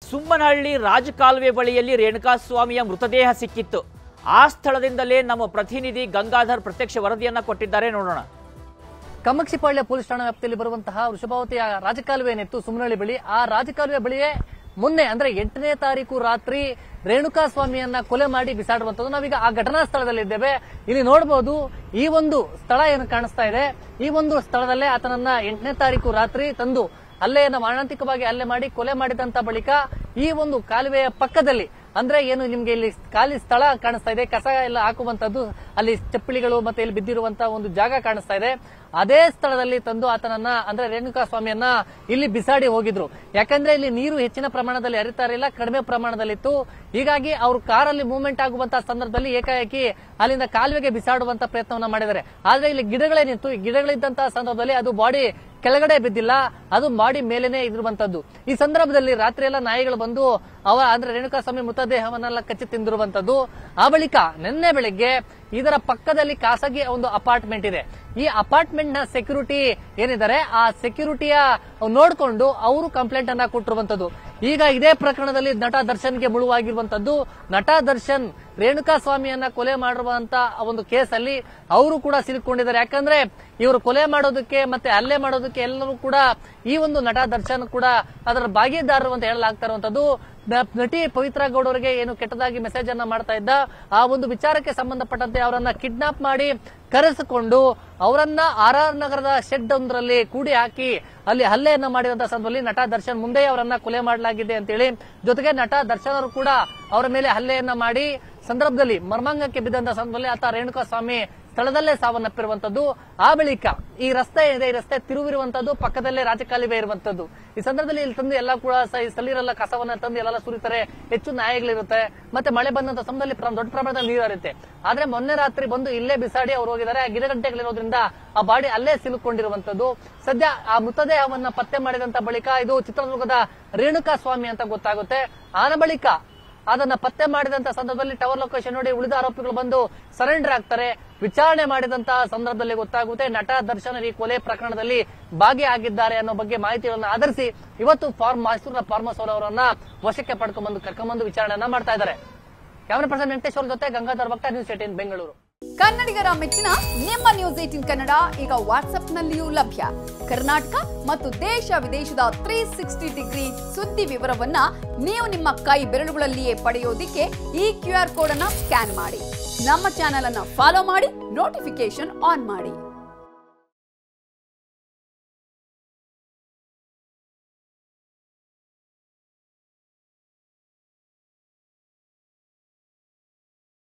ಸುಮ್ಮನಹಳ್ಳಿ ರಾಜಕಾಲುವೆ ಬಳಿಯಲ್ಲಿ ರೇಣುಕಾಸ್ವಾಮಿಯ ಮೃತದೇಹ ಸಿಕ್ಕಿತ್ತು. ಆ ಸ್ಥಳದಿಂದಲೇ ನಮ್ಮ ಪ್ರತಿನಿಧಿ ಗಂಗಾಧರ್ ಪ್ರತ್ಯಕ್ಷ ವರದಿಯನ್ನ ಕೊಟ್ಟಿದ್ದಾರೆ, ನೋಡೋಣ. ಕಮಕ್ಷಿಪಾಳ್ಯ ಪೊಲೀಸ್ ಠಾಣಾ ವ್ಯಾಪ್ತಿಯಲ್ಲಿ ಬರುವಂತಹ ವೃಷಭಾವತಿಯ ರಾಜಕಾಲುವೆ ಏನಿತ್ತು ಸುಮ್ಮನಹಳ್ಳಿ ಬಳಿ, ಆ ರಾಜಕಾಲುವೆ ಬಳಿಯೇ ಮೊನ್ನೆ ಅಂದ್ರೆ 8ನೇ ತಾರೀಕು ರಾತ್ರಿ ರೇಣುಕಾಸ್ವಾಮಿಯನ್ನ ಕೊಲೆ ಮಾಡಿ ಬಿಸಾಡುವಂತದ್ದು. ನಾವೀಗ ಆ ಘಟನಾ ಸ್ಥಳದಲ್ಲಿ ಇದ್ದೇವೆ. ಇಲ್ಲಿ ನೋಡಬಹುದು, ಈ ಒಂದು ಸ್ಥಳ ಏನು ಕಾಣಿಸ್ತಾ ಇದೆ, ಈ ಒಂದು ಸ್ಥಳದಲ್ಲೇ ಆತನನ್ನ 8ನೇ ತಾರೀಕು ರಾತ್ರಿ ತಂದು ಹಲ್ಲೆಯನ್ನ ಮಾರಣಾಂತಿಕವಾಗಿ ಹಲ್ಲೆ ಮಾಡಿ ಕೊಲೆ ಮಾಡಿದಂತ ಬಳಿಕ ಈ ಒಂದು ಕಾಲುವೆಯ ಪಕ್ಕದಲ್ಲಿ ಅಂದ್ರೆ ಏನು ನಿಮ್ಗೆ ಇಲ್ಲಿ ಖಾಲಿ ಸ್ಥಳ ಕಾಣಿಸ್ತಾ ಇದೆ, ಕಸ ಎಲ್ಲ ಹಾಕುವಂತದ್ದು, ಅಲ್ಲಿ ಚಪ್ಪಲಿಗಳು ಮತ್ತೆ ಇಲ್ಲಿ ಬಿದ್ದಿರುವಂತಹ ಒಂದು ಜಾಗ ಕಾಣಿಸ್ತಾ ಇದೆ. ಅದೇ ಸ್ಥಳದಲ್ಲಿ ತಂದು ಆತನನ್ನ ಅಂದ್ರೆ ರೇಣುಕಾಸ್ವಾಮಿಯನ್ನ ಇಲ್ಲಿ ಬಿಸಾಡಿ ಹೋಗಿದ್ರು. ಯಾಕಂದ್ರೆ ಇಲ್ಲಿ ನೀರು ಹೆಚ್ಚಿನ ಪ್ರಮಾಣದಲ್ಲಿ ಹರಿತಾ ಇರಲಿಲ್ಲ, ಕಡಿಮೆ ಪ್ರಮಾಣದಲ್ಲಿತ್ತು. ಹೀಗಾಗಿ ಅವರು ಕಾರಲ್ಲಿ ಮೂವ್ಮೆಂಟ್ ಆಗುವಂತಹ ಸಂದರ್ಭದಲ್ಲಿ ಏಕಾಏಕಿ ಅಲ್ಲಿಂದ ಕಾಲುವೆಗೆ ಬಿಸಾಡುವಂತ ಪ್ರಯತ್ನವನ್ನ ಮಾಡಿದ್ದಾರೆ. ಆದ್ರೆ ಇಲ್ಲಿ ಗಿಡಗಳೇನಿತ್ತು, ಈ ಗಿಡಗಳಿದ್ದಂತಹ ಸಂದರ್ಭದಲ್ಲಿ ಅದು ಬಾಡಿ ಕೆಳಗಡೆ ಬಿದ್ದಿಲ್ಲ, ಅದು ಬಾಡಿ ಮೇಲೇನೆ ಇರುವಂತದ್ದು. ಈ ಸಂದರ್ಭದಲ್ಲಿ ರಾತ್ರಿ ಎಲ್ಲ ನಾಯಿಗಳು ಬಂದು ಅಂದ್ರೆ ರೇಣುಕಾಸ್ವಾಮಿ ಮೃತದೇಹವನ್ನೆಲ್ಲ ಕಚ್ಚಿ ತಿಂದಿರುವಂತದ್ದು. ಆ ಬಳಿಕ ನಿನ್ನೆ ಬೆಳಿಗ್ಗೆ ಇದರ ಪಕ್ಕದಲ್ಲಿ ಖಾಸಗಿ ಒಂದು ಅಪಾರ್ಟ್ಮೆಂಟ್ ಇದೆ. ಈ ಅಪಾರ್ಟ್ಮೆಂಟ್ ನ ಸೆಕ್ಯೂರಿಟಿ ಏನಿದ್ದಾರೆ, ಆ ಸೆಕ್ಯೂರಿಟಿಯ ನೋಡ್ಕೊಂಡು ಅವರು ಕಂಪ್ಲೇಂಟ್ ಅನ್ನ ಕೊಟ್ಟಿರುವಂತದ್ದು. ಈಗ ಇದೇ ಪ್ರಕರಣದಲ್ಲಿ ನಟ ದರ್ಶನ್ಗೆ ಮುಳುವಾಗಿರುವಂತದ್ದು. ನಟ ದರ್ಶನ್ ರೇಣುಕಾಸ್ವಾಮಿಯನ್ನ ಕೊಲೆ ಮಾಡಿರುವಂತ ಒಂದು ಕೇಸಲ್ಲಿ ಅವರು ಕೂಡ ಸಿಲುಕೊಂಡಿದ್ದಾರೆ. ಯಾಕಂದ್ರೆ ಇವರು ಕೊಲೆ ಮಾಡೋದಕ್ಕೆ ಮತ್ತೆ ಹಲ್ಲೆ ಮಾಡೋದಕ್ಕೆ ಎಲ್ಲರೂ ಕೂಡ ಈ ಒಂದು ನಟ ದರ್ಶನ್ ಕೂಡ ಅದರ ಭಾಗಿದಾರರು ಅಂತ ಹೇಳಲಾಗ್ತಾ ಇರುವಂತದ್ದು. ನಟಿ ಪವಿತ್ರ ಗೌಡ ಅವರಿಗೆ ಏನು ಕೆಟ್ಟದಾಗಿ ಮೆಸೇಜ್ ಅನ್ನ ಮಾಡ್ತಾ ಇದ್ದ, ಆ ಒಂದು ವಿಚಾರಕ್ಕೆ ಸಂಬಂಧಪಟ್ಟಂತೆ ಅವರನ್ನ ಕಿಡ್ನಾಪ್ ಮಾಡಿ ಕರೆಸಿಕೊಂಡು ಅವರನ್ನ RR ನಗರದ ಶೆಡ್ ಒಂದರಲ್ಲಿ ಕೂಡಿ ಹಾಕಿ ಅಲ್ಲಿ ಹಲ್ಲೆಯನ್ನ ಮಾಡಿದಂತಹ ಸಂದರ್ಭದಲ್ಲಿ ನಟ ದರ್ಶನ್ ಮುಂದೆ ಅವರನ್ನ ಕೊಲೆ ಮಾಡಲಾಗಿದೆ ಅಂತೇಳಿ, ಜೊತೆಗೆ ನಟ ದರ್ಶನ್ ಅವರು ಕೂಡ ಅವರ ಮೇಲೆ ಹಲ್ಲೆಯನ್ನ ಮಾಡಿ ಸಂದರ್ಭದಲ್ಲಿ ಮರ್ಮಾಂಗಕ್ಕೆ ಬಿದ್ದಂತಹ ಸಂದರ್ಭದಲ್ಲಿ ಆತ ರೇಣುಕಾಸ್ವಾಮಿ ಸ್ಥಳದಲ್ಲೇ ಸಾವನ್ನಪ್ಪಿರುವಂತದ್ದು. ಆ ಬಳಿಕ ಈ ರಸ್ತೆ ಇದೆ, ಈ ರಸ್ತೆ ತಿರುವಿರುವಂತದ್ದು, ಪಕ್ಕದಲ್ಲೇ ರಾಜಕಾಲುವೆ ಇರುವಂತದ್ದು. ಈ ಸಂದರ್ಭದಲ್ಲಿ ಇಲ್ಲಿ ತಂದು ಎಲ್ಲ ಕೂಡ ಸಲ್ಲಿರಲ್ಲ ಕಸವನ್ನ ತಂದು ಎಲ್ಲ ಸುರಿತಾರೆ, ಹೆಚ್ಚು ನಾಯಿಗಳಿರುತ್ತೆ, ಮತ್ತೆ ಮಳೆ ಬಂದಂತ ಸಮಯದಲ್ಲಿ ದೊಡ್ಡ ಪ್ರಮಾಣದ ನೀರು ಹರಿಯುತ್ತೆ. ಆದ್ರೆ ಮೊನ್ನೆ ರಾತ್ರಿ ಬಂದು ಇಲ್ಲೇ ಬಿಸಾಡಿ ಅವರು ಹೋಗಿದ್ದಾರೆ. ಆ ಗಿಡಗಂಟೆಗಳಿರೋದ್ರಿಂದ ಆ ಬಾಡಿ ಅಲ್ಲೇ ಸಿಲುಕೊಂಡಿರುವಂತದ್ದು. ಸದ್ಯ ಆ ಮೃತದೇಹವನ್ನ ಪತ್ತೆ ಮಾಡಿದಂತ ಬಳಿಕ ಇದು ಚಿತ್ರದುರ್ಗದ ರೇಣುಕಾಸ್ವಾಮಿ ಅಂತ ಗೊತ್ತಾಗುತ್ತೆ. ಆನ ಬಳಿಕ ಅದನ್ನ ಪತ್ತೆ ಮಾಡಿದಂತ ಸಂದರ್ಭದಲ್ಲಿ ಟವರ್ ಲೊಕೇಶನ್ ನೋಡಿ ಉಳಿದ ಆರೋಪಿಗಳು ಬಂದು ಸರೆಂಡರ್ ಆಗ್ತಾರೆ. ವಿಚಾರಣೆ ಮಾಡಿದಂತಹ ಸಂದರ್ಭದಲ್ಲಿ ಗೊತ್ತಾಗುತ್ತೆ ನಟ ದರ್ಶನ್ ಈ ಕೊಲೆ ಪ್ರಕರಣದಲ್ಲಿ ಭಾಗಿಯಾಗಿದ್ದಾರೆ ಅನ್ನೋ ಬಗ್ಗೆ ಮಾಹಿತಿಗಳನ್ನು ಆಧರಿಸಿ ಇವತ್ತು ಮೈಸೂರಿನ ಫಾರ್ಮಸ್ ಅವರನ್ನ ವಶಕ್ಕೆ ಪಡ್ಕೊಂಡ್ಬಂದು ಕರ್ಕೊಂಡ್ಬಂದು ವಿಚಾರಣೆಯನ್ನ ಮಾಡ್ತಾ ಇದ್ದಾರೆ. ಕ್ಯಾಮರಾ ಪರ್ಸನ್ ವೆಂಕಟೇಶ್ ಅವ್ರ ಜೊತೆ ಗಂಗಾಧರ್ ಭಕ್ತ, ನ್ಯೂಸ್ 18 ಬೆಂಗಳೂರು. ಕನ್ನಡಿಗರ ಮೆಚ್ಚಿನ ನಿಮ್ಮ ನ್ಯೂಸ್ 18 ಕನ್ನಡ ಈಗ ವಾಟ್ಸ್ಆಪ್ನಲ್ಲಿಯೂ ಲಭ್ಯ. ಕರ್ನಾಟಕ ಮತ್ತು ದೇಶ ವಿದೇಶದ 360 ಡಿಗ್ರಿ ಸುದ್ದಿ ವಿವರವನ್ನ ನೀವು ನಿಮ್ಮ ಕೈ ಬೆರಳುಗಳಲ್ಲಿಯೇ ಪಡೆಯೋದಿಕ್ಕೆ ಈ QR ಕೋಡ್ ಅನ್ನ ಸ್ಕ್ಯಾನ್ ಮಾಡಿ. ನಮ್ಮ ಚಾನೆಲ್ ಅನ್ನ ಫಾಲೋ ಮಾಡಿ, ನೋಟಿಫಿಕೇಶನ್ ಆನ್ ಮಾಡಿ.